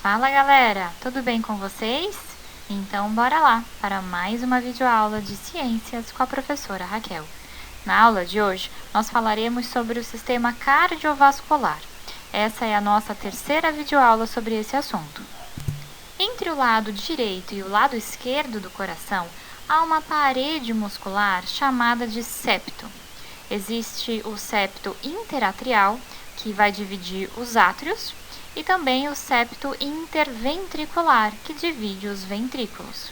Fala galera, tudo bem com vocês? Então bora lá para mais uma videoaula de ciências com a professora Raquel. Na aula de hoje nós falaremos sobre o sistema cardiovascular. Essa é a nossa terceira videoaula sobre esse assunto. Entre o lado direito e o lado esquerdo do coração há uma parede muscular chamada de septo. Existe o septo interatrial, que vai dividir os átrios, e também o septo interventricular, que divide os ventrículos.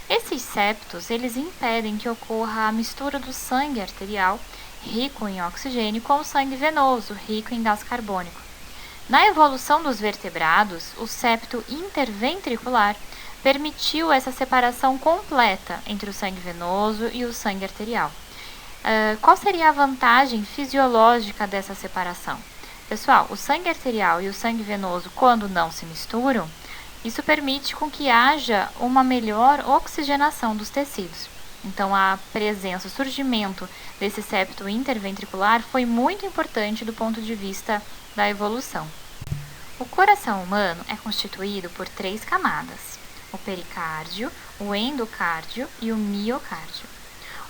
Esses septos, eles impedem que ocorra a mistura do sangue arterial, rico em oxigênio, com o sangue venoso, rico em gás carbônico. Na evolução dos vertebrados, o septo interventricular permitiu essa separação completa entre o sangue venoso e o sangue arterial. Qual seria a vantagem fisiológica dessa separação? Pessoal, o sangue arterial e o sangue venoso, quando não se misturam, isso permite com que haja uma melhor oxigenação dos tecidos. Então, a presença, o surgimento desse septo interventricular foi muito importante do ponto de vista da evolução. O coração humano é constituído por 3 camadas: o pericárdio, o endocárdio e o miocárdio.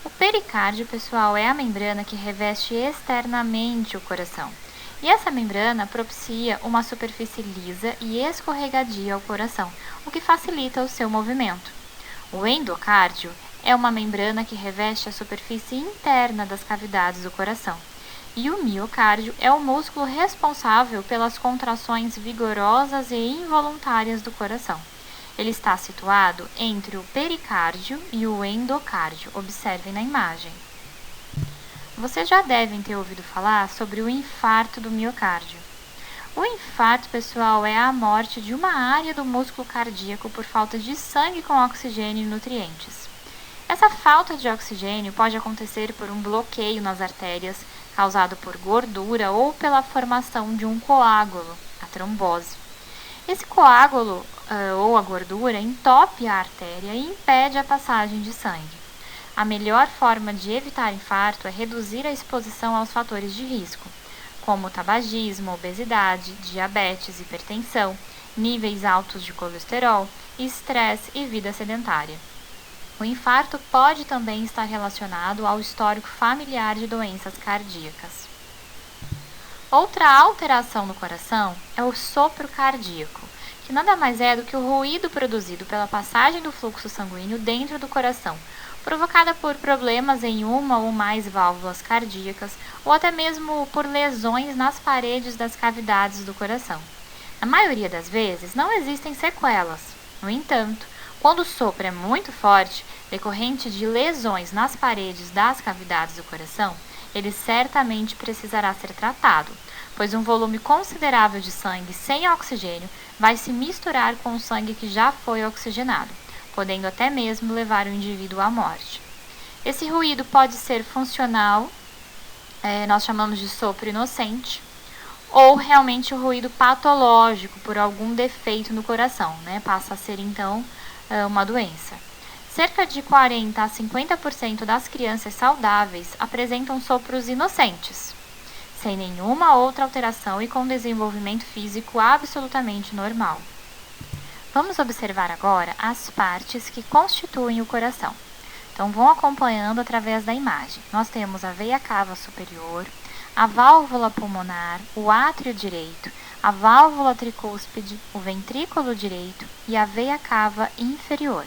O pericárdio, pessoal, é a membrana que reveste externamente o coração. E essa membrana propicia uma superfície lisa e escorregadia ao coração, o que facilita o seu movimento. O endocárdio é uma membrana que reveste a superfície interna das cavidades do coração. E o miocárdio é o músculo responsável pelas contrações vigorosas e involuntárias do coração. Ele está situado entre o pericárdio e o endocárdio. Observem na imagem. Vocês já devem ter ouvido falar sobre o infarto do miocárdio. O infarto, pessoal, é a morte de uma área do músculo cardíaco por falta de sangue com oxigênio e nutrientes. Essa falta de oxigênio pode acontecer por um bloqueio nas artérias causado por gordura ou pela formação de um coágulo, a trombose. Esse coágulo ou a gordura entope a artéria e impede a passagem de sangue. A melhor forma de evitar infarto é reduzir a exposição aos fatores de risco, como tabagismo, obesidade, diabetes, hipertensão, níveis altos de colesterol, estresse e vida sedentária. O infarto pode também estar relacionado ao histórico familiar de doenças cardíacas. Outra alteração no coração é o sopro cardíaco, que nada mais é do que o ruído produzido pela passagem do fluxo sanguíneo dentro do coração, provocada por problemas em uma ou mais válvulas cardíacas ou até mesmo por lesões nas paredes das cavidades do coração. Na maioria das vezes, não existem sequelas. No entanto, quando o sopro é muito forte, decorrente de lesões nas paredes das cavidades do coração, ele certamente precisará ser tratado, pois um volume considerável de sangue sem oxigênio vai se misturar com o sangue que já foi oxigenado, podendo até mesmo levar o indivíduo à morte. Esse ruído pode ser funcional, nós chamamos de sopro inocente, ou realmente o ruído patológico por algum defeito no coração, passa a ser então uma doença. Cerca de 40 a 50% das crianças saudáveis apresentam sopros inocentes, sem nenhuma outra alteração e com desenvolvimento físico absolutamente normal. Vamos observar agora as partes que constituem o coração. Então, vão acompanhando através da imagem. Nós temos a veia cava superior, a válvula pulmonar, o átrio direito, a válvula tricúspide, o ventrículo direito e a veia cava inferior.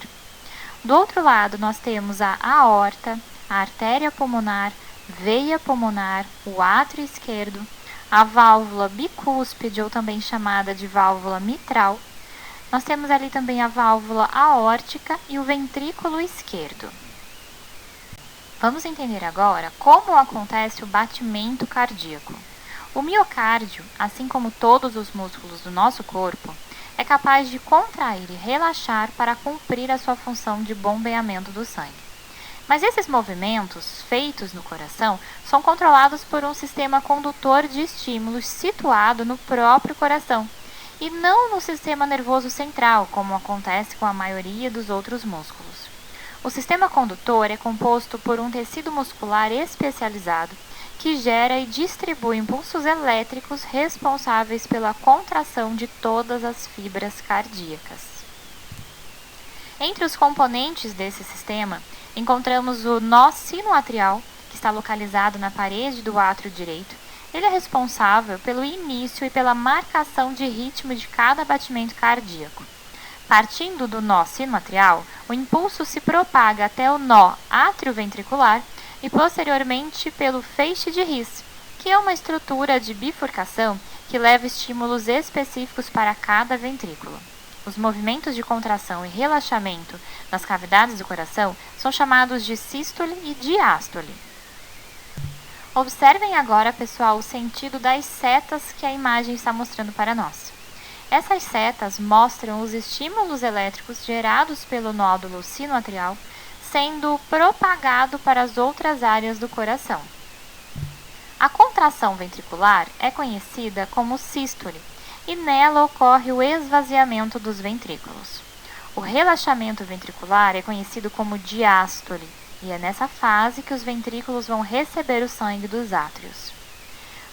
Do outro lado, nós temos a aorta, a artéria pulmonar, veia pulmonar, o átrio esquerdo, a válvula bicúspide, ou também chamada de válvula mitral. Nós temos ali também a válvula aórtica e o ventrículo esquerdo. Vamos entender agora como acontece o batimento cardíaco. O miocárdio, assim como todos os músculos do nosso corpo, é capaz de contrair e relaxar para cumprir a sua função de bombeamento do sangue. Mas esses movimentos feitos no coração são controlados por um sistema condutor de estímulos situado no próprio coração, e não no sistema nervoso central, como acontece com a maioria dos outros músculos. O sistema condutor é composto por um tecido muscular especializado que gera e distribui impulsos elétricos responsáveis pela contração de todas as fibras cardíacas. Entre os componentes desse sistema, encontramos o nó sinoatrial, que está localizado na parede do átrio direito. Ele é responsável pelo início e pela marcação de ritmo de cada batimento cardíaco. Partindo do nó sinoatrial, o impulso se propaga até o nó atrioventricular e posteriormente pelo feixe de His, que é uma estrutura de bifurcação que leva estímulos específicos para cada ventrículo. Os movimentos de contração e relaxamento nas cavidades do coração são chamados de sístole e diástole. Observem agora, pessoal, o sentido das setas que a imagem está mostrando para nós. Essas setas mostram os estímulos elétricos gerados pelo nódulo sinoatrial sendo propagado para as outras áreas do coração. A contração ventricular é conhecida como sístole e nela ocorre o esvaziamento dos ventrículos. O relaxamento ventricular é conhecido como diástole e é nessa fase que os ventrículos vão receber o sangue dos átrios.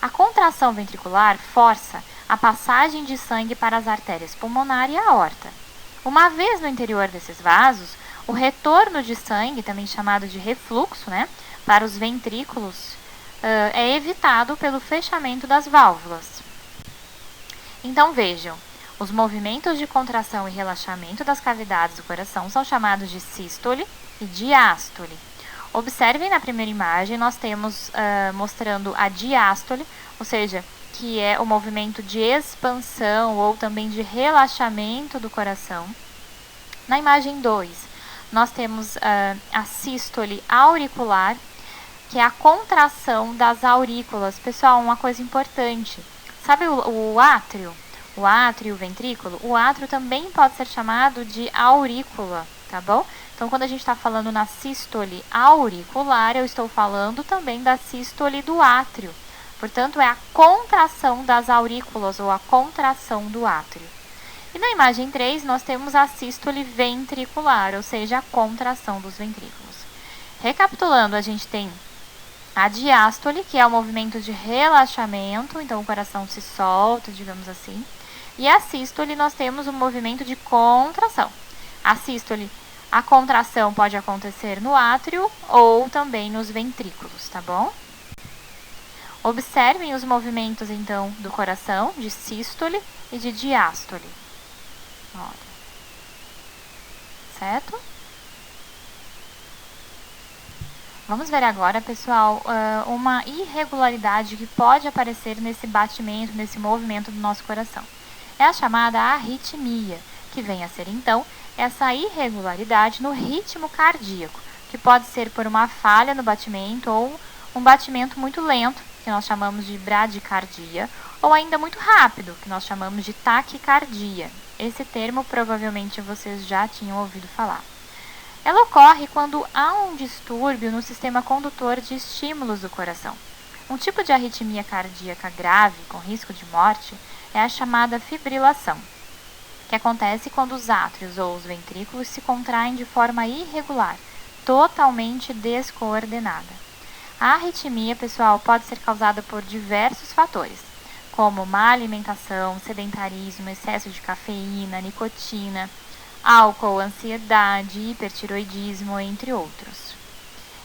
A contração ventricular força a passagem de sangue para as artérias pulmonar e aorta. Uma vez no interior desses vasos, o retorno de sangue, também chamado de refluxo, para os ventrículos, é evitado pelo fechamento das válvulas. Então vejam, os movimentos de contração e relaxamento das cavidades do coração são chamados de sístole e diástole. Observem na primeira imagem, nós temos mostrando a diástole, ou seja, que é o movimento de expansão ou também de relaxamento do coração. Na imagem 2, nós temos a sístole auricular, que é a contração das aurículas. Pessoal, uma coisa importante, sabe o átrio? O átrio e o ventrículo? O átrio também pode ser chamado de aurícula, tá bom? Então, quando a gente está falando na sístole auricular, eu estou falando também da sístole do átrio. Portanto, é a contração das aurículas ou a contração do átrio. E na imagem 3, nós temos a sístole ventricular, ou seja, a contração dos ventrículos. Recapitulando, a gente tem a diástole, que é o movimento de relaxamento, então o coração se solta, digamos assim. E a sístole, nós temos o movimento de contração. A sístole, a contração pode acontecer no átrio ou também nos ventrículos, tá bom? Observem os movimentos, então, do coração, de sístole e de diástole. Olha. Certo? Vamos ver agora, pessoal, uma irregularidade que pode aparecer nesse batimento, nesse movimento do nosso coração. É a chamada arritmia, que vem a ser, então, essa irregularidade no ritmo cardíaco, que pode ser por uma falha no batimento ou um batimento muito lento, que nós chamamos de bradicardia, ou ainda muito rápido, que nós chamamos de taquicardia. Esse termo provavelmente vocês já tinham ouvido falar. Ela ocorre quando há um distúrbio no sistema condutor de estímulos do coração. Um tipo de arritmia cardíaca grave, com risco de morte, é a chamada fibrilação, que acontece quando os átrios ou os ventrículos se contraem de forma irregular, totalmente descoordenada. A arritmia, pessoal, pode ser causada por diversos fatores, como má alimentação, sedentarismo, excesso de cafeína, nicotina, álcool, ansiedade, hipertiroidismo, entre outros.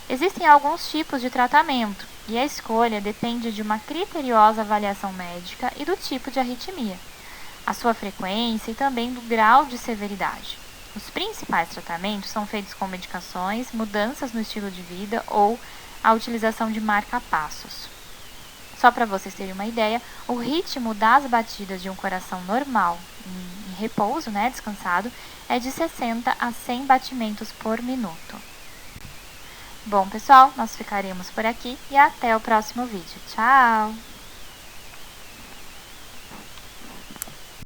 Existem alguns tipos de tratamento e a escolha depende de uma criteriosa avaliação médica e do tipo de arritmia, a sua frequência e também do grau de severidade. Os principais tratamentos são feitos com medicações, mudanças no estilo de vida ou a utilização de marca-passos. Só para vocês terem uma ideia, o ritmo das batidas de um coração normal, em repouso, descansado, é de 60 a 100 batimentos por minuto. Bom, pessoal, nós ficaremos por aqui e até o próximo vídeo. Tchau!